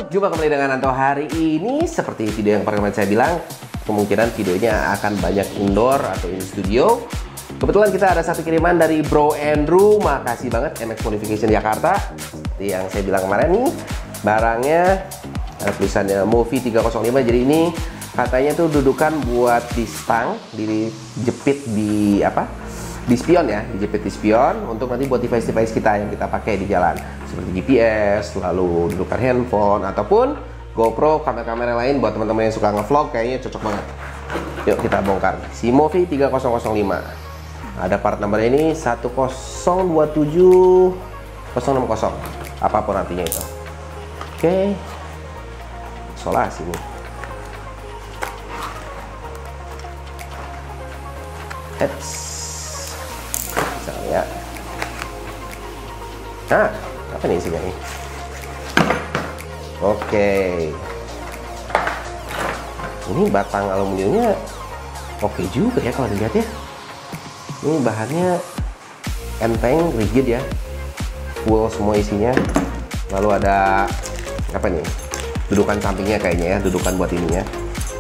jumpa kembali dengan Anto hari ini. Seperti video yang pertama saya bilang, kemungkinan videonya akan banyak indoor atau in studio. Kebetulan kita ada satu kiriman dari Bro Andrew. Makasih banget, MX Modification Jakarta. Seperti yang saya bilang kemarin nih, barangnya ada tulisannya Movie 305. Jadi ini katanya tuh dudukan buat di stang, dijepit di apa? Di spion ya, dijepit di spion untuk nanti buat device-device kita yang kita pakai di jalan, seperti GPS, lalu dudukan handphone ataupun GoPro, kamera-kamera lain buat teman-teman yang suka ngevlog. Kayaknya cocok banget. Yuk kita bongkar si Movie 3005. Ada part number ini 1027060, apapun artinya itu. Oke, isolasi nih. Ya. Nah, apa nih isinya nih? Oke. Ini batang aluminiumnya oke juga ya kalau dilihat ya. Ini bahannya enteng, rigid ya. Full semua isinya. Lalu ada apa nih? Dudukan sampingnya kayaknya ya, dudukan buat ininya.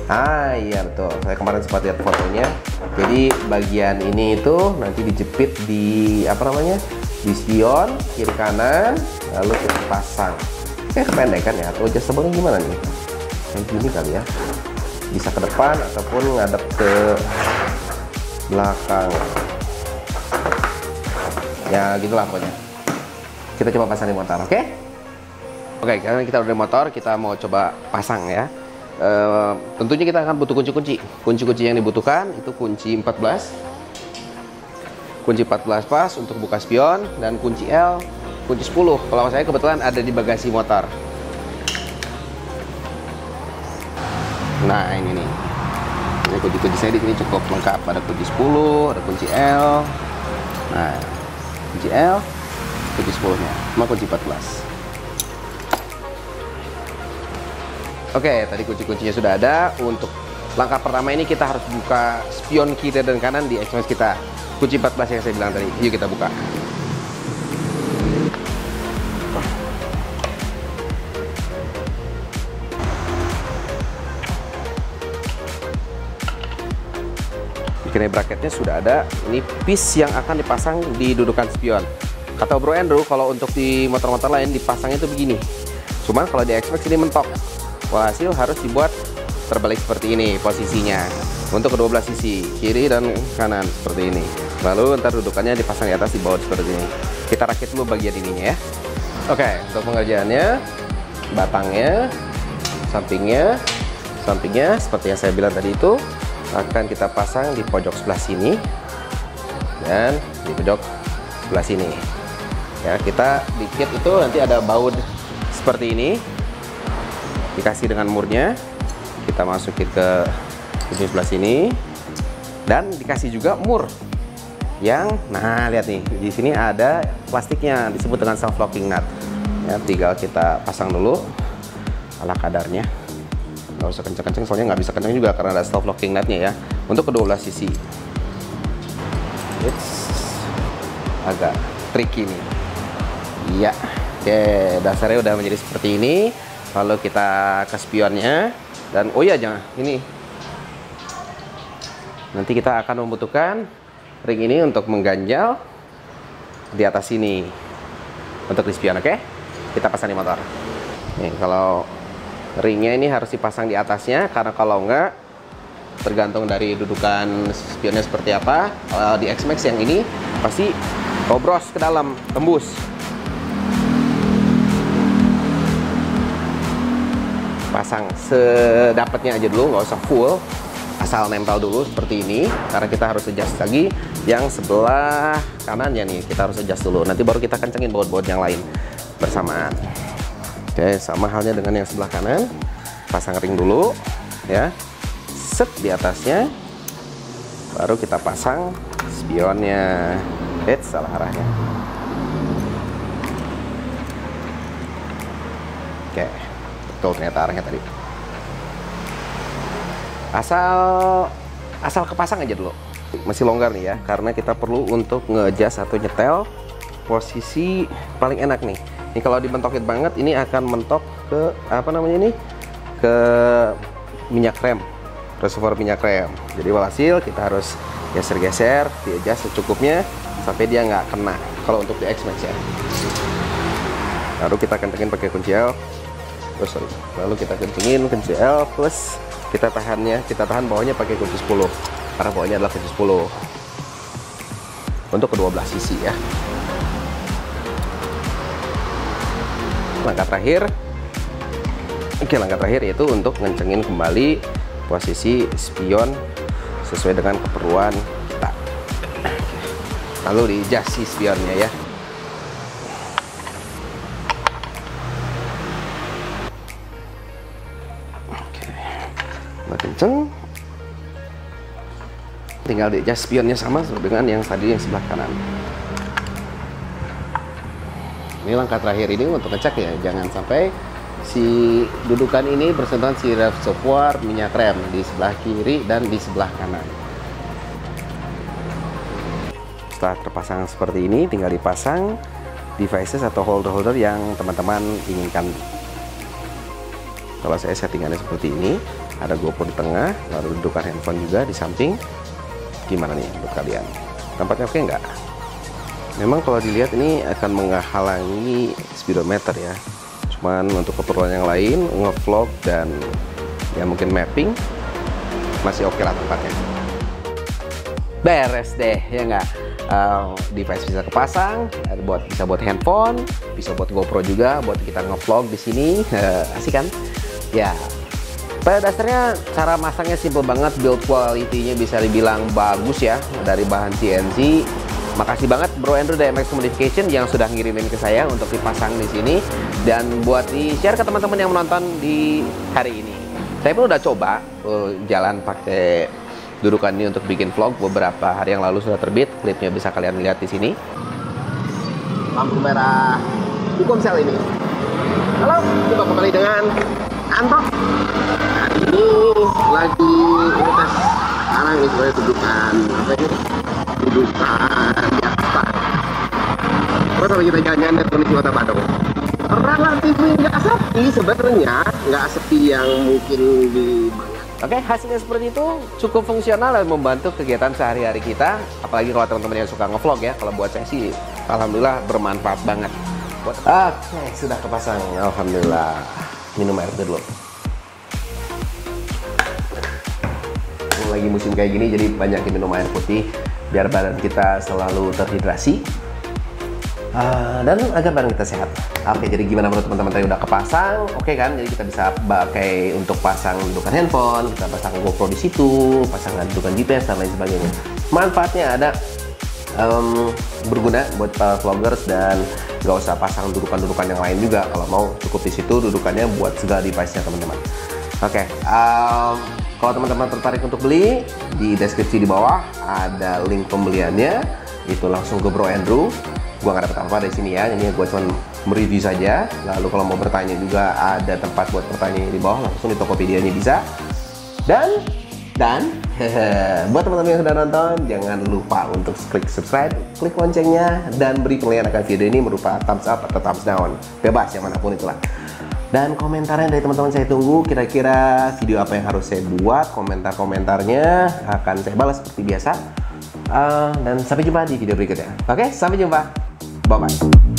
Ah iya betul, saya kemarin sempat lihat fotonya. Jadi bagian ini itu nanti dijepit di apa namanya, di spion kiri kanan, lalu kita pasang. Kayak kependekan ya, atau adjustable gimana nih? Kayak gini kali ya, bisa ke depan ataupun ngadep ke belakang. Ya gitulah pokoknya. Kita coba pasang di motor, oke? Oke, karena kita udah di motor, kita mau coba pasang ya. Tentunya kita akan butuh kunci-kunci. Kunci-kunci yang dibutuhkan itu kunci 14. Kunci 14 pas untuk buka spion, dan kunci L, kunci 10. Kalau saya kebetulan ada di bagasi motor. Nah, ini nih. Ini kunci-kunci saya di sini cukup lengkap. Ada kunci 10, ada kunci L. Nah, kunci L, kunci 10-nya, sama kunci 14. Oke, tadi kunci-kuncinya sudah ada. Untuk langkah pertama ini kita harus buka spion kiri dan kanan di XMAX kita. Kunci 14 yang saya bilang tadi. Yuk kita buka. Ini bracketnya sudah ada. Ini piece yang akan dipasang di dudukan spion. Kata Bro Andrew, kalau untuk di motor-motor lain dipasangnya itu begini. Cuman kalau di XMAX ini mentok. Walhasil harus dibuat terbalik seperti ini posisinya untuk kedua belah sisi, kiri dan kanan seperti ini. Lalu ntar dudukannya dipasang di atas, di bawah seperti ini. Kita rakit dulu bagian ininya ya. Oke, untuk pengerjaannya, batangnya, sampingnya seperti yang saya bilang tadi itu akan kita pasang di pojok sebelah sini dan di pojok sebelah sini. Ya, kita dikit itu nanti ada baut seperti ini. Dikasih dengan murnya, kita masukin ke ujung sebelah sini, dan dikasih juga mur yang, nah lihat nih, di sini ada plastiknya disebut dengan self locking nut. Ya, tinggal kita pasang dulu ala kadarnya, nggak usah kenceng-kenceng soalnya nggak bisa kenceng juga karena ada self locking nutnya ya. Untuk kedua belah sisi, agak tricky nih. Iya, oke, dasarnya udah menjadi seperti ini. Lalu kita ke spionnya, dan oh iya jangan ini, nanti kita akan membutuhkan ring ini untuk mengganjal di atas sini untuk di spion. Oke, kita pasang di motor. Nih, kalau ringnya ini harus dipasang di atasnya, karena kalau enggak, tergantung dari dudukan spionnya seperti apa. Kalau di XMAX yang ini pasti kobros ke dalam, tembus. Pasang sedapatnya aja dulu, nggak usah full, asal nempel dulu seperti ini, karena kita harus adjust lagi yang sebelah kanannya nih, kita harus adjust dulu, nanti baru kita kencengin baut-baut yang lain bersamaan. Oke, sama halnya dengan yang sebelah kanan, pasang ring dulu ya, set di atasnya, baru kita pasang spionnya. Salah arahnya. Oke, betul ternyata arahnya tadi. Asal kepasang aja dulu. Masih longgar nih ya, karena kita perlu untuk nge-adjust atau nyetel posisi paling enak nih. Ini kalau dibentokin banget, ini akan mentok ke apa namanya ini, ke minyak rem, reservoir minyak rem. Jadi walhasil kita harus geser-geser, diadjust secukupnya sampai dia nggak kena kalau untuk di X-Max ya. Lalu kita kencengin pakai kunci L. Lalu kita kencengin kunci L plus kita tahan bawahnya pakai kunci 10 karena bawahnya adalah kunci 10 untuk kedua belah sisi ya. Langkah terakhir yaitu untuk ngencengin kembali posisi spion sesuai dengan keperluan kita. Lalu di-adjust si spionnya ya. Oke, kenceng. Tinggal di-adjust spionnya sama dengan yang tadi yang sebelah kanan. Ini langkah terakhir ini untuk ngecek ya, jangan sampai si dudukan ini bersentuhan si reservoir minyak rem di sebelah kiri dan di sebelah kanan. Setelah terpasang seperti ini, tinggal dipasang devices atau holder-holder yang teman-teman inginkan. Kalau saya settingannya seperti ini, ada GoPro di tengah, lalu dudukan handphone juga di samping. Gimana nih untuk kalian? Tampaknya oke nggak? Memang kalau dilihat ini akan menghalangi speedometer ya. Cuman untuk keperluan yang lain, ngevlog dan ya mungkin mapping masih oke lah tempatnya. Beres deh ya nggak? Device bisa kepasang, bisa buat handphone, bisa buat GoPro juga, buat kita ngevlog di sini. Asik kan? Ya. Pada dasarnya cara masangnya simple banget, build quality-nya bisa dibilang bagus ya dari bahan CNC. Makasih banget Bro Andrew dari MX Modification yang sudah ngirimin ke saya untuk dipasang di sini dan buat di-share ke teman-teman yang menonton di hari ini. Saya pun udah coba jalan pakai dudukan ini untuk bikin vlog beberapa hari yang lalu sudah terbit. Klipnya bisa kalian lihat di sini. Lampu merah Telkomsel ini. Halo, jumpa kembali dengan Anto. Nah, ini lagi tes sekarang ini sebenarnya dudukan apa ini? Dudukan biasa. Terus kalau kita jalan-jalan dari kondisi Kota Bandung, relatif nggak sepi sebenarnya, nggak sepi yang mungkin di Oke, hasilnya seperti itu cukup fungsional dan membantu kegiatan sehari-hari kita. Apalagi kalau teman-teman yang suka ngevlog ya. Kalau buat saya sih, alhamdulillah bermanfaat banget. Oke, sudah kepasang. Alhamdulillah. Minum air dulu. Lagi musim kayak gini, jadi banyak minum air putih biar badan kita selalu terhidrasi dan agar badan kita sehat. Oke, jadi gimana menurut teman-teman tadi udah kepasang? Oke kan? Jadi kita bisa pakai untuk pasang dudukan handphone, kita pasang GoPro di situ, pasang dudukan GPS dan lain sebagainya. Manfaatnya ada berguna buat para vloggers dan nggak usah pasang dudukan-dudukan yang lain juga. Kalau mau cukup di situ dudukannya buat segala device-nya teman-teman. Oke, kalau teman-teman tertarik untuk beli, di deskripsi di bawah ada link pembeliannya. Itu langsung ke Bro Andrew. Gua nggak dapat apa dari sini ya, ini gue cuma mereview saja. Lalu kalau mau bertanya juga ada tempat buat bertanya di bawah, langsung di Tokopedia-nya bisa. Dan buat teman-teman yang sudah nonton, jangan lupa untuk klik subscribe, klik loncengnya, dan beri penilaian akan video ini berupa thumbs up atau thumbs down, bebas yang manapun itulah. Dan komentarnya dari teman-teman saya tunggu, kira-kira video apa yang harus saya buat, komentar-komentarnya akan saya balas seperti biasa. Dan sampai jumpa di video berikutnya. Oke, sampai jumpa. Bye-bye.